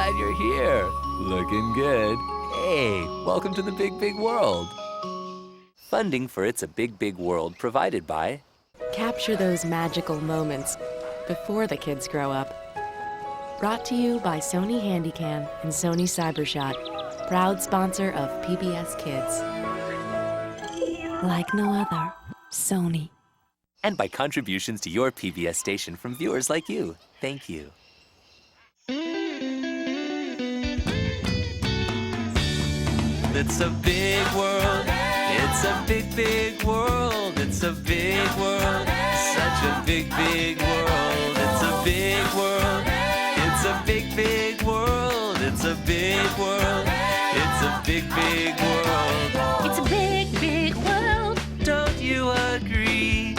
glad you're here. Looking good. Hey, welcome to the Big Big World. Funding for It's a Big Big World provided by... Capture those magical moments before the kids grow up. Brought to you by Sony Handycam and Sony Cybershot, proud sponsor of PBS Kids. Like no other, Sony. And by contributions to your PBS station from viewers like you. Thank you. It's a big world. It's a big, big world. It's a big world. Such a big, big world. It's a big world. It's a big, big world. It's a big world. It's a big, big world. It's a big, big world. Don't you agree?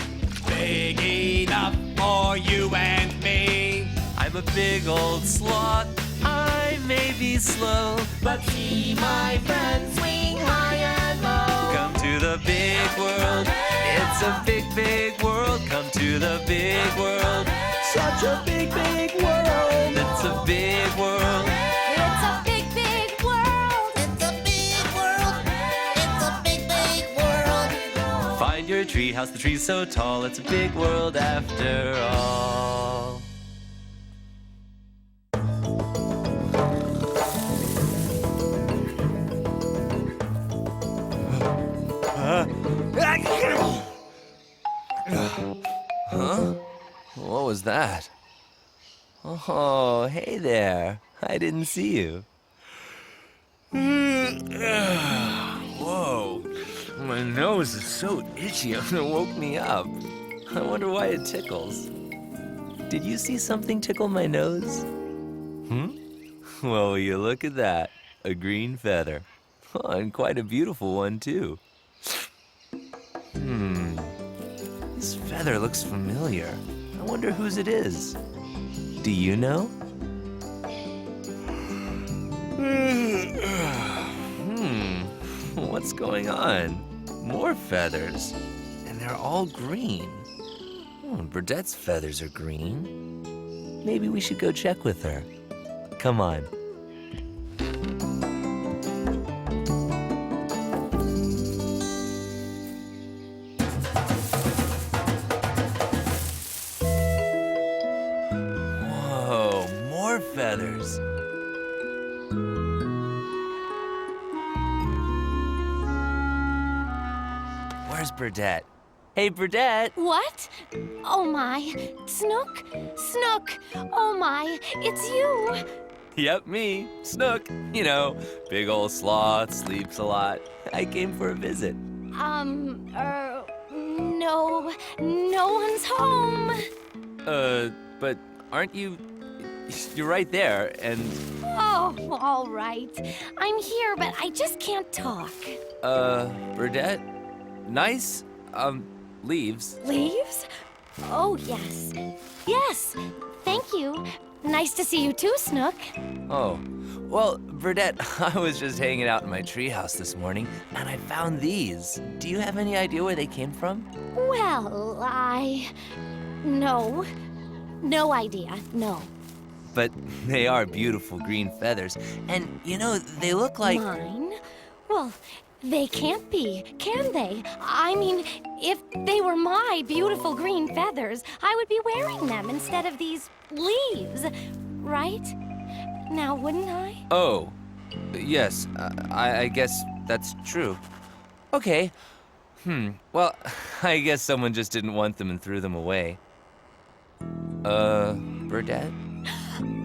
Big enough for you and me. I'm a big old sloth. I may be slow, But see my friends swing high and low. come to the big world. It's a big, big world. Come to the big world. Such a big, big world. It's a big world. It's a big, big world. It's a big world. It's a big, big world. Find your treehouse. The tree's so tall. It's a big world after all. Huh? What was that? Oh, hey there. I didn't see you. Whoa. My nose is so itchy, it woke me up. I wonder why it tickles. Did you see something tickle my nose? Well, will you look at that. A green feather. Oh, and quite a beautiful one, too. This feather looks familiar. I wonder whose it is. Do you know? What's going on? More feathers. And they're all green. Oh, Burdette's feathers are green. Maybe we should go check with her. Come on. Whoa, more feathers. Where's Burdette? Hey, Burdette! What? Oh my. Snook? Snook! Oh my, it's you! Yep, me, Snook. You know, big old sloth, sleeps a lot. I came for a visit. No one's home. But aren't you... You're right there, and... Oh, all right. I'm here, but I just can't talk. Burdette? Nice, leaves. Leaves? Oh, yes. Yes, thank you. Nice to see you too, Snook. Oh, well, Burdette, I was just hanging out in my treehouse this morning, and I found these. Do you have any idea where they came from? Well, No idea, no. But they are beautiful green feathers, and, you know, they look like... Mine? Well, they can't be, can they? I mean, if they were my beautiful green feathers, I would be wearing them instead of these leaves, right? Now, wouldn't I? Oh, yes, I guess that's true. Okay. Well, I guess someone just didn't want them and threw them away. Burdette?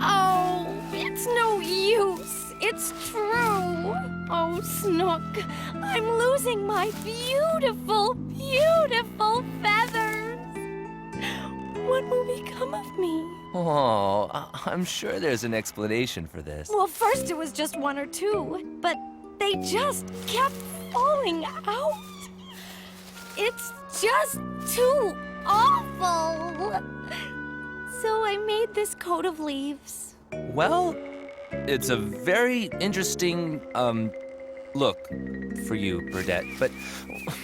Oh, it's no use. It's true. Oh, Snook, I'm losing my beautiful, beautiful feathers. What will become of me? Oh, I'm sure there's an explanation for this. Well, first it was just one or two, but they just kept falling out. It's just too awful. So I made this coat of leaves. Well, it's a very interesting, look for you, Burdette, but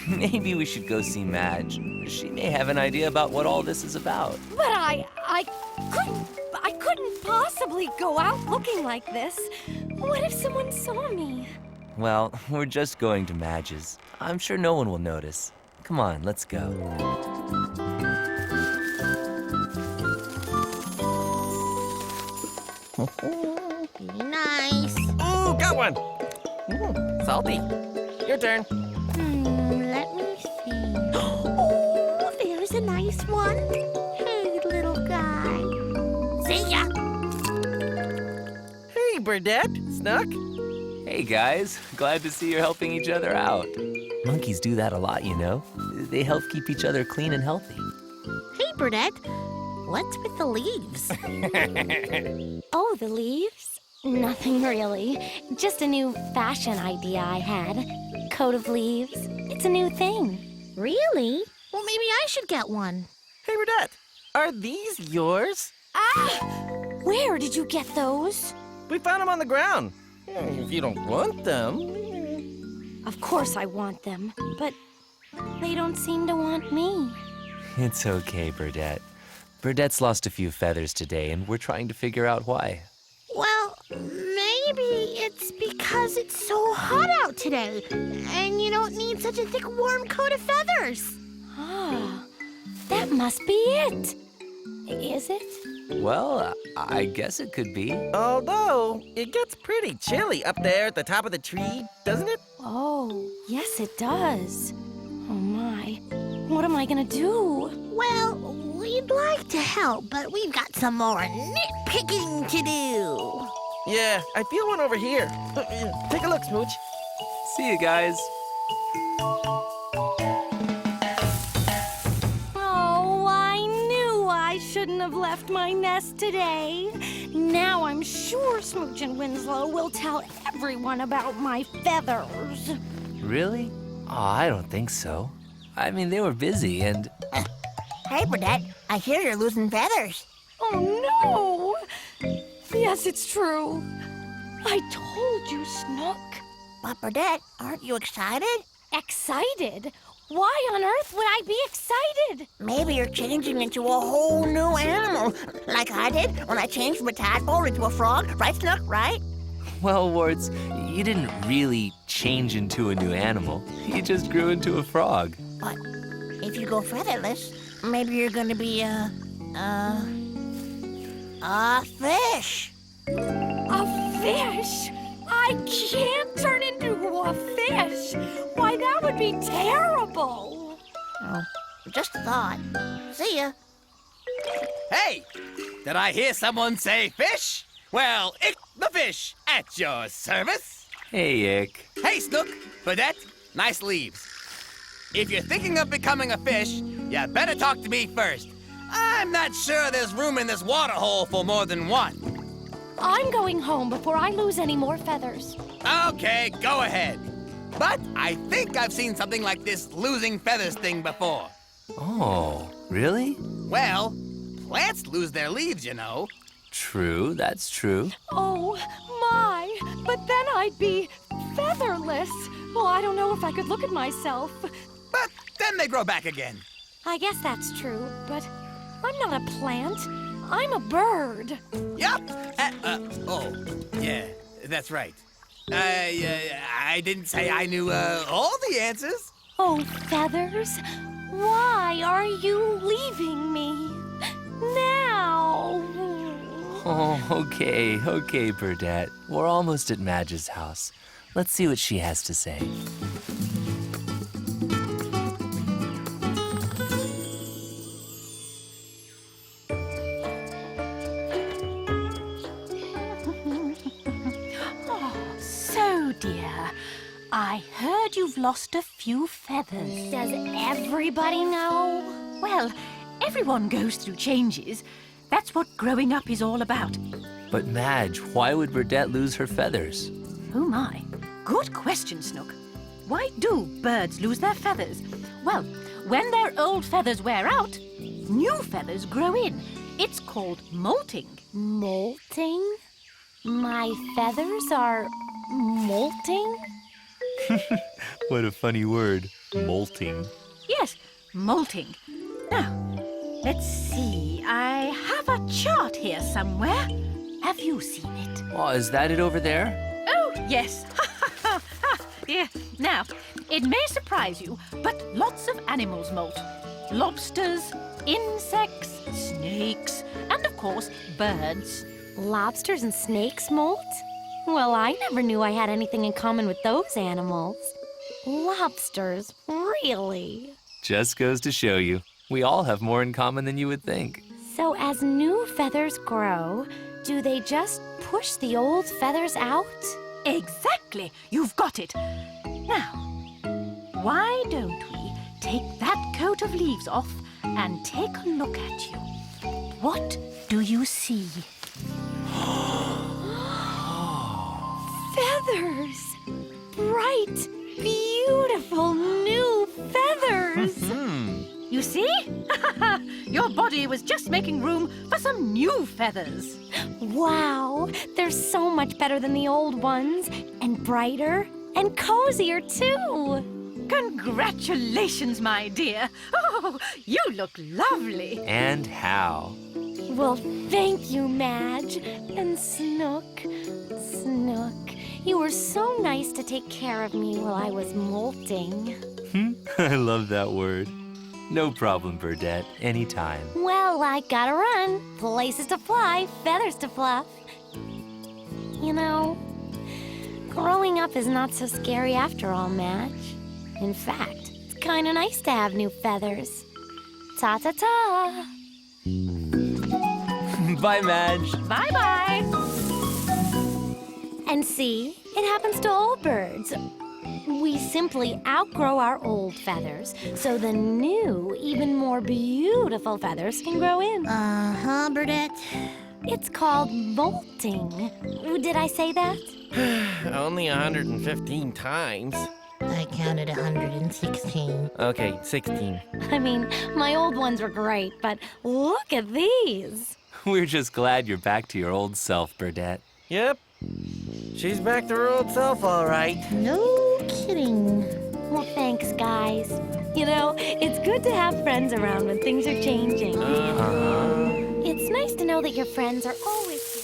maybe we should go see Madge. She may have an idea about what all this is about. But I couldn't possibly go out looking like this. What if someone saw me? Well, we're just going to Madge's. I'm sure no one will notice. Come on, let's go. Be nice. Ooh, got one. Salty. Your turn. Let me see. Oh, there's a nice one. Hey, little guy. See ya. Hey, Burdette. Snook. Hey guys, glad to see you're helping each other out. Monkeys do that a lot, you know. They help keep each other clean and healthy. Hey, Burdette. What's with the leaves? Oh, the leaves? Nothing really. Just a new fashion idea I had. Coat of leaves. It's a new thing. Really? Well, maybe I should get one. Hey, Burdette. Are these yours? Ah! Where did you get those? We found them on the ground. If you don't want them. Of course I want them, but they don't seem to want me. It's okay, Burdette. Burdette's lost a few feathers today, and we're trying to figure out why. Well, maybe it's because it's so hot out today, and you don't need such a thick, warm coat of feathers. Ah, that must be it. Is it? Well, I guess it could be. Although, it gets pretty chilly up there at the top of the tree, doesn't it? Oh, yes it does. Oh my, what am I gonna do? Well, we'd like to help, but we've got some more nitpicking to do. Yeah, I feel one over here. Take a look, Smooch. See you guys. Oh, I knew I shouldn't have left my nest today. Now I'm sure Smooch and Winslow will tell everyone about my feathers. Really? Oh, I don't think so. I mean, they were busy and... Hey, Burdette, I hear you're losing feathers. Oh no! Yes, it's true. I told you, Snook. But, Burdette, aren't you excited? Excited? Why on earth would I be excited? Maybe you're changing into a whole new animal, like I did when I changed from a tadpole into a frog. Right, Snook, right? Well, Warts, you didn't really change into a new animal. You just grew into a frog. But if you go featherless, maybe you're gonna be a fish. A fish? I can't turn into a fish. Why, that would be terrible. Oh, just a thought. See ya. Hey, did I hear someone say fish? Well, Ick the fish at your service. Hey, Ick. Hey, Snook, Burdette, nice leaves. If you're thinking of becoming a fish, you better talk to me first. I'm not sure there's room in this water hole for more than one. I'm going home before I lose any more feathers. Okay, go ahead. But I think I've seen something like this losing feathers thing before. Oh, really? Well, plants lose their leaves, you know. True, that's true. Oh, my. But then I'd be featherless. Well, I don't know if I could look at myself. But then they grow back again. I guess that's true, but I'm not a plant. I'm a bird. Yup. Oh, yeah, that's right. I didn't say I knew all the answers. Oh, feathers, why are you leaving me now? Oh, okay, Burdette. We're almost at Madge's house. Let's see what she has to say. Dear, I heard you've lost a few feathers. Does everybody know? Well, everyone goes through changes. That's what growing up is all about. But Madge, why would Burdette lose her feathers? Oh my, good question, Snook. Why do birds lose their feathers? Well, when their old feathers wear out, new feathers grow in. It's called molting. Molting? My feathers are molting? What a funny word, molting. Yes, molting. Now, let's see. I have a a chart here somewhere. Have you seen it? Oh, is that it over there? Oh, yes. Yeah. Now, it may surprise you, but lots of animals molt. Lobsters, insects, snakes, and of course, birds. Lobsters and snakes molt? Well, I never knew I had anything in common with those animals. Lobsters, really? Just goes to show you, we all have more in common than you would think. So as new feathers grow, do they just push the old feathers out? Exactly. You've got it. Now, why don't we take that coat of leaves off and take a look at you? What do you see? Feathers! Bright, beautiful new feathers! You see? Your body was just making room for some new feathers. Wow, they're so much better than the old ones, and brighter and cozier too. Congratulations, my dear. Oh, you look lovely. And how? Well, thank you, Madge. And Snook. Snook, you were so nice to take care of me while I was molting. I love that word. No problem, Burdette. Anytime. Well, I gotta run. Places to fly, feathers to fluff. You know, growing up is not so scary after all, Madge. In fact, it's kinda nice to have new feathers. Ta-ta-ta! Bye, Madge. Bye-bye. And see, it happens to all birds. We simply outgrow our old feathers, so the new, even more beautiful feathers can grow in. Uh-huh, Burdette. It's called molting. Did I say that? Only 115 times. I counted 116. Okay, 16. I mean, my old ones were great, but look at these. We're just glad you're back to your old self, Burdette. Yep. She's back to her old self, all right. No kidding. Well, thanks, guys. You know, it's good to have friends around when things are changing. It's nice to know that your friends are always here.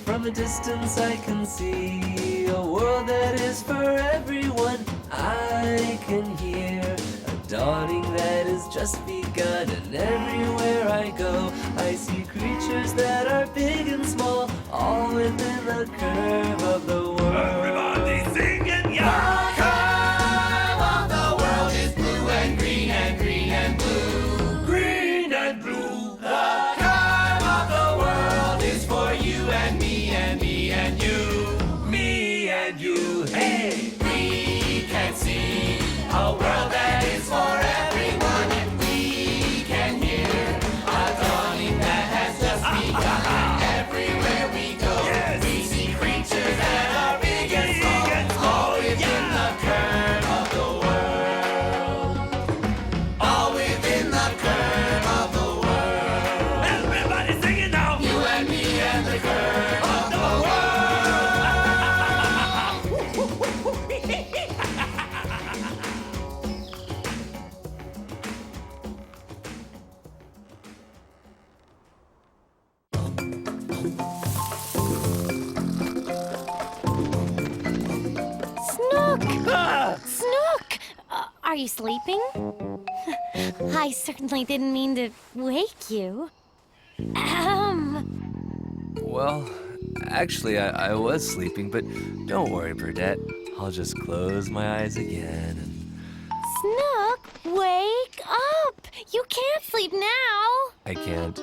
From a distance I can see a world that is for everyone. I can hear a dawning that has just begun, and everywhere I go I see creatures that are big and small, all within the curve of the world. Everybody singing, yeah! The curve of the world is blue and green and green and blue. Green and blue. The curve of the world is for you and me and me and you. Me and you. Hey! We can see a world that is for everyone, and we can hear a dawning that has just begun. And everywhere we go, we see creatures that are big and small, all within the curve of the world. All within the curve of the world. Everybody sing it now! You and me and the curve of the world. Snook! Snook! Are you sleeping? I certainly didn't mean to wake you. Well, actually, I was sleeping, but don't worry, Burdette. I'll just close my eyes again and... Snook, wake up! You can't sleep now! I can't.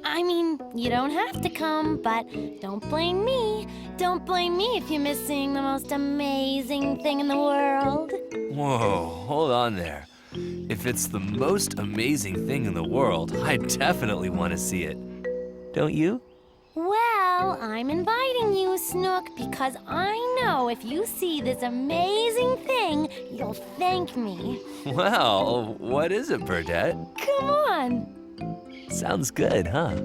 I mean, you don't have to come, but don't blame me. Don't blame me if you miss seeing the most amazing thing in the world. Whoa, hold on there. If it's the most amazing thing in the world, I definitely want to see it. Don't you? Well, I'm inviting you, Snook, because I know if you see this amazing thing, you'll thank me. Well, what is it, Burdette? Come on. Sounds good, huh?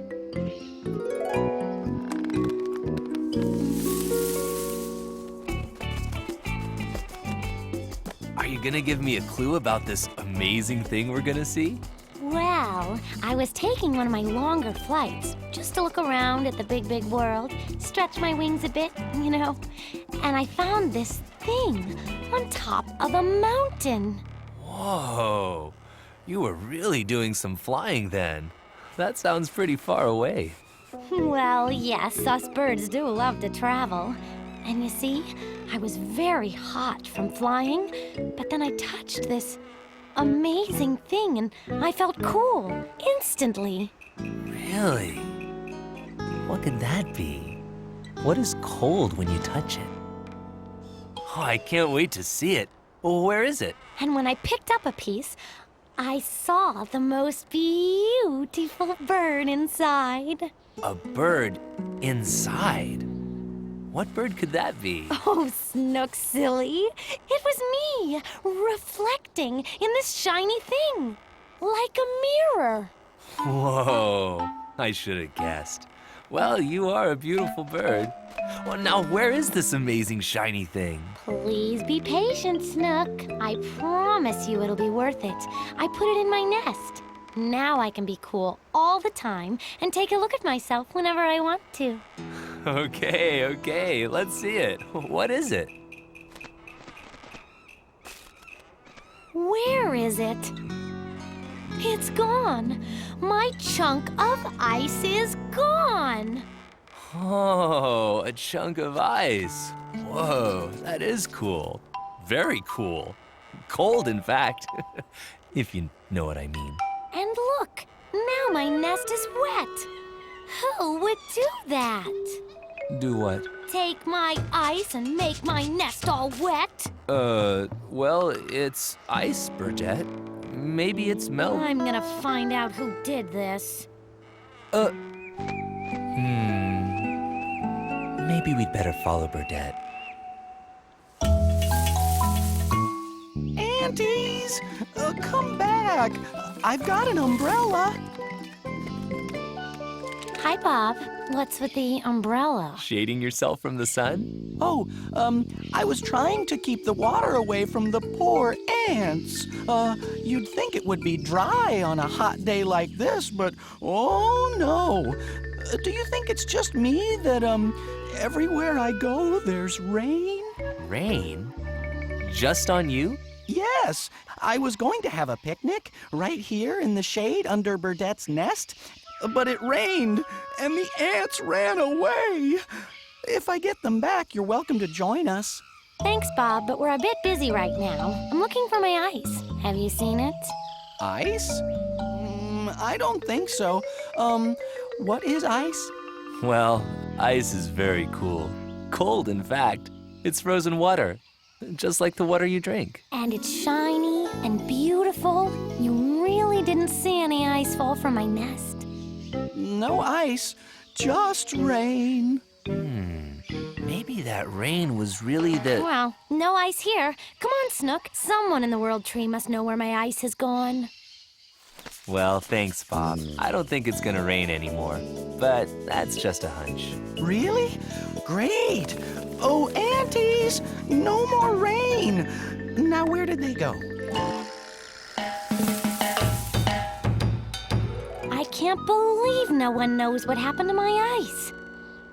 Are you gonna give me a clue about this amazing thing we're gonna see? Well, I was taking one of my longer flights just to look around at the big, big world, stretch my wings a bit, and I found this thing on top of a mountain. Whoa, you were really doing some flying then. That sounds pretty far away. Well, yes, us birds do love to travel. And you see, I was very hot from flying, but then I touched this amazing thing and I felt cool instantly. Really? What could that be? What is cold when you touch it? Oh, I can't wait to see it. Well, where is it? And when I picked up a piece, I saw the most beautiful bird inside. A bird inside? What bird could that be? Oh, Snook, silly. It was me, reflecting in this shiny thing, like a mirror. Whoa, I should have guessed. Well, you are a beautiful bird. Well, now where is this amazing shiny thing? Please be patient, Snook. I promise you it'll be worth it. I put it in my nest. Now I can be cool all the time and take a look at myself whenever I want to. Okay, let's see it. What is it? Where is it? It's gone. My chunk of ice is gone. Oh, a chunk of ice. Whoa, that is cool. Very cool. Cold, in fact, if you know what I mean. And look, now my nest is wet. Who would do that? Do what? Take my ice and make my nest all wet? Well, it's ice, Burdette. Maybe it's melt. I'm gonna find out who did this. Maybe we'd better follow Burdette. Aunties, come back. I've got an umbrella. Hi, Bob. What's with the umbrella? Shading yourself from the sun? Oh, I was trying to keep the water away from the poor ants. You'd think it would be dry on a hot day like this, but oh no. Do you think it's just me that, everywhere I go, there's rain? Rain? Just on you? Yes, I was going to have a picnic right here in the shade under Burdette's nest, but it rained and the ants ran away. If I get them back, you're welcome to join us. Thanks, Bob, but we're a bit busy right now. I'm looking for my ice. Have you seen it? Ice? I don't think so. What is ice? Well, ice is very cool. Cold, in fact. It's frozen water, just like the water you drink. And it's shiny and beautiful. You really didn't see any ice fall from my nest. No ice, just rain. Maybe that rain was really the... Well, no ice here. Come on, Snook. Someone in the world tree must know where my ice has gone. Well, thanks, Bob. I don't think it's gonna rain anymore, but that's just a hunch. Really? Great. Oh, aunties, no more rain. Now, where did they go? I can't believe no one knows what happened to my ice.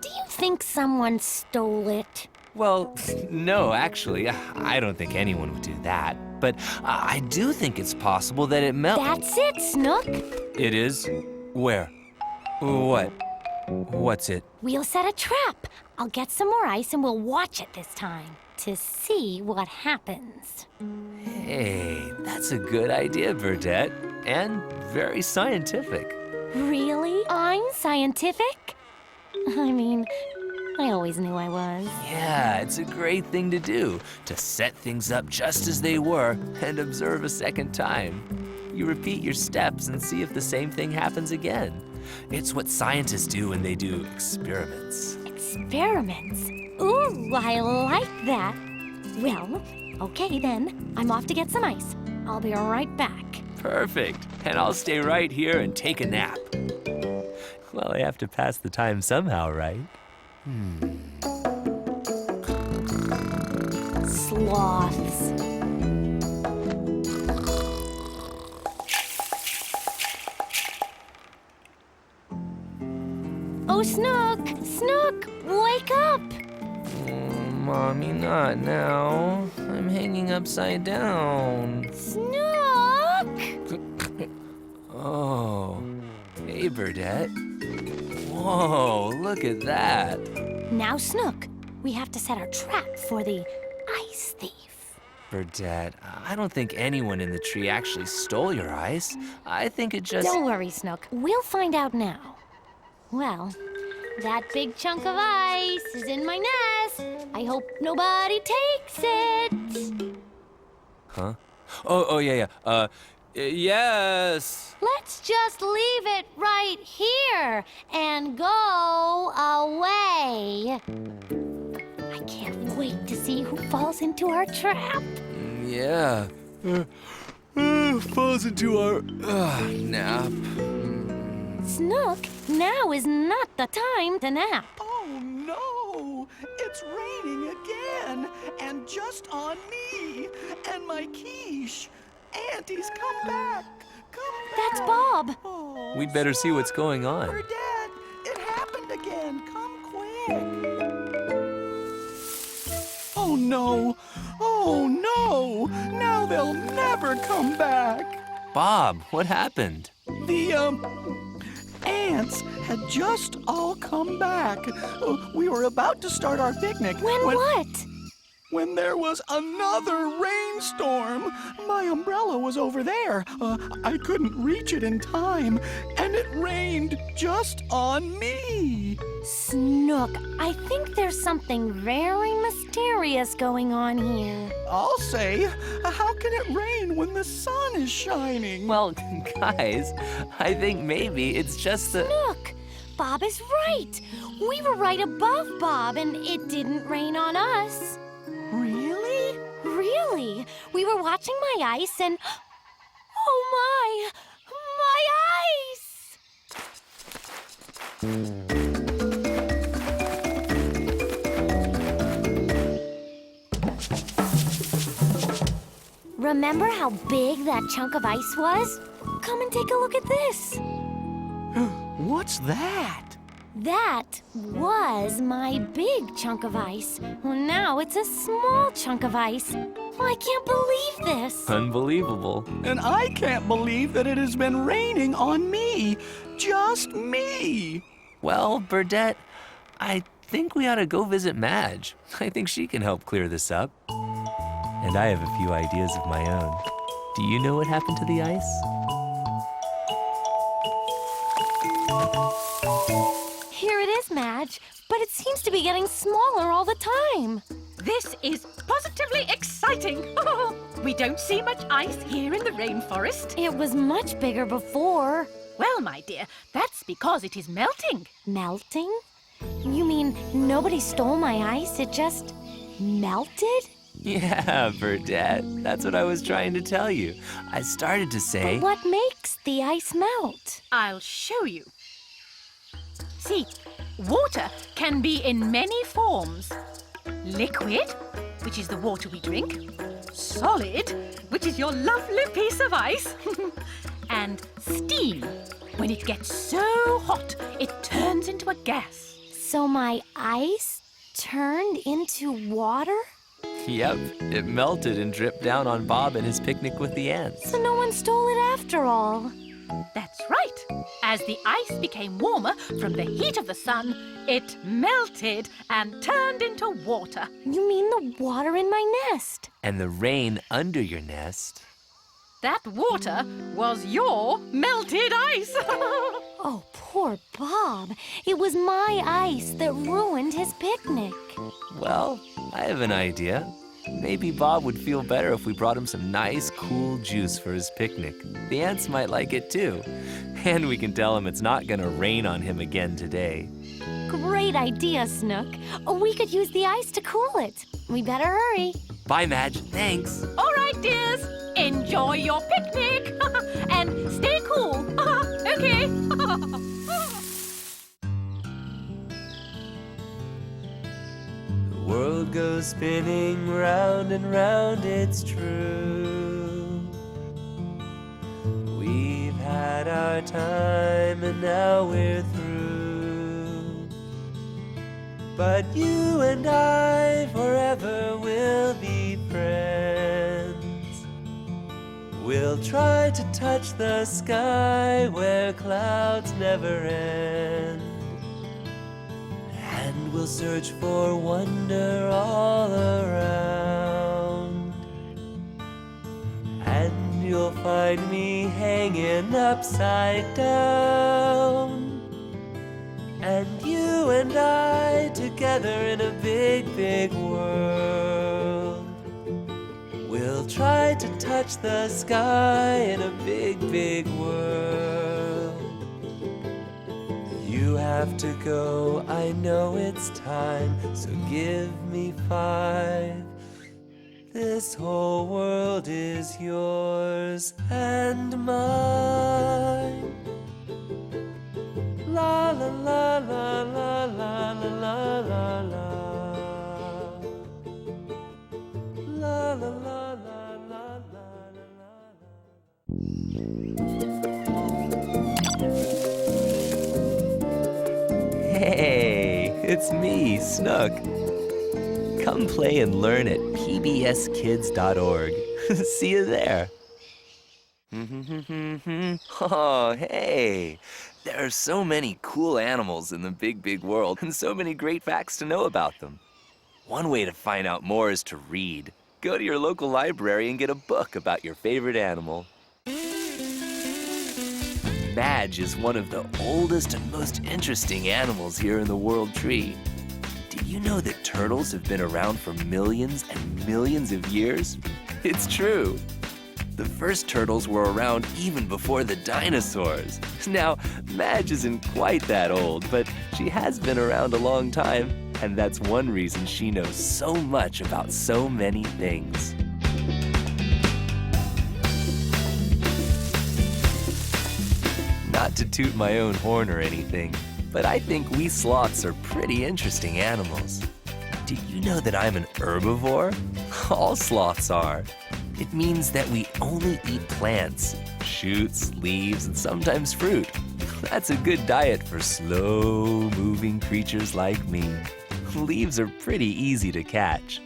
Do you think someone stole it? Well, no, actually, I don't think anyone would do that. But I do think it's possible that it melted. That's it, Snook. It is? Where? What? What's it? We'll set a trap. I'll get some more ice and we'll watch it this time to see what happens. Hey, that's a good idea, Burdette. And very scientific. Really? I'm scientific? I mean, I always knew I was. Yeah, it's a great thing to do, to set things up just as they were and observe a second time. You repeat your steps and see if the same thing happens again. It's what scientists do when they do experiments. Experiments? Ooh, I like that. Well, okay then. I'm off to get some ice. I'll be right back. Perfect. And I'll stay right here and take a nap. Well, I have to pass the time somehow, right? Sloths. Mommy, not now. I'm hanging upside down. Snook! Oh, hey, Burdette. Whoa, look at that. Now, Snook, we have to set our trap for the ice thief. Burdette, I don't think anyone in the tree actually stole your ice. I think it just... Don't worry, Snook. We'll find out now. Well, that big chunk of ice is in my nest. I hope nobody takes it. Huh? Oh, yeah. Yes. Let's just leave it right here and go away. I can't wait to see who falls into our trap. Yeah. Falls into our nap. Snook, now is not the time to nap. Oh no! It's raining again! And just on me! And my quiche! Auntie's come back! Come back! That's Bob. Oh, We'd better see what's going on. Burdette, it happened again! Come quick! Oh no! Oh no! Now they'll never come back! Bob, what happened? The, ants had just all come back. We were about to start our picnic. When there was another rainstorm. My umbrella was over there. I couldn't reach it in time, and it rained just on me. Snook, I think there's something very mysterious going on here. I'll say, how can it rain when the sun is shining? Well, guys, I think maybe it's just the... Snook, Bob is right. We were right above Bob, and it didn't rain on us. Really? Really? We were watching my ice and... Oh my ice! Remember how big that chunk of ice was? Come and take a look at this. What's that? That was my big chunk of ice. Well, now it's a small chunk of ice. I can't believe this. Unbelievable. And I can't believe that it has been raining on me. Just me. Well, Burdette, I think we ought to go visit Madge. I think she can help clear this up. And I have a few ideas of my own. Do you know what happened to the ice? Here it is, Madge, but it seems to be getting smaller all the time. This is positively exciting. We don't see much ice here in the rainforest. It was much bigger before. Well, my dear, that's because it is melting. Melting? You mean nobody stole my ice? It just melted? Yeah, Burdette. That's what I was trying to tell you. I started to say... But what makes the ice melt? I'll show you. See, water can be in many forms. Liquid, which is the water we drink. Solid, which is your lovely piece of ice. And steam. When it gets so hot, it turns into a gas. So my ice turned into water? Yep, it melted and dripped down on Bob and his picnic with the ants. So no one stole it after all. That's right. As the ice became warmer from the heat of the sun, it melted and turned into water. You mean the water in my nest? And the rain under your nest. That water was your melted ice. Oh, poor Bob. It was my ice that ruined his picnic. Well, I have an idea. Maybe Bob would feel better if we brought him some nice, cool juice for his picnic. The ants might like it too. And we can tell him it's not gonna rain on him again today. Great idea, Snook. We could use the ice to cool it. We better hurry. Bye, Madge. Thanks. All right, dears. Enjoy your picnic. And stay cool. Okay. The world goes spinning round and round, it's true. We've had our time and now we're through. but you and I forever will be friends. We'll try to touch the sky where clouds never end, and we'll search for wonder all around. And you'll find me hanging upside down, and you and I together in a big, big world. We'll try to touch the sky in a big, big world. You have to go, I know it's time, so give me 5. This whole world is yours and mine. La la la la la la la la la. La la la la la la. Hey, it's me, Snook. Come play and learn at pbskids.org. See you there. Oh, hey. There are so many cool animals in the big, big world, and so many great facts to know about them. One way to find out more is to read. Go to your local library and get a book about your favorite animal. Madge is one of the oldest and most interesting animals here in the World Tree. Did you know that turtles have been around for millions and millions of years? It's true. The first turtles were around even before the dinosaurs. Now, Madge isn't quite that old, but she has been around a long time, and that's one reason she knows so much about so many things. Not to toot my own horn or anything, but I think we sloths are pretty interesting animals. Did you know that I'm an herbivore? All sloths are. It means that we only eat plants, shoots, leaves, and sometimes fruit. That's a good diet for slow-moving creatures like me. Leaves are pretty easy to catch.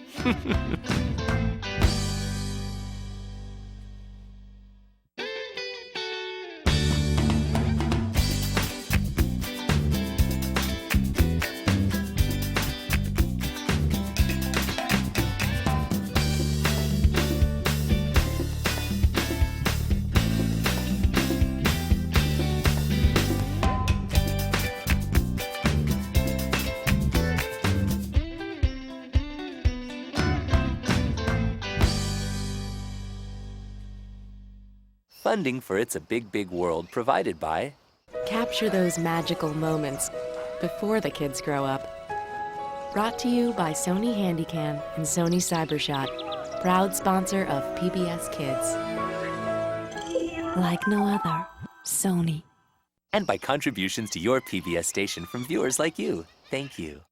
Funding for It's a Big, Big World provided by... Capture those magical moments before the kids grow up. Brought to you by Sony Handycam and Sony Cybershot, proud sponsor of PBS Kids. Like no other, Sony. And by contributions to your PBS station from viewers like you. Thank you.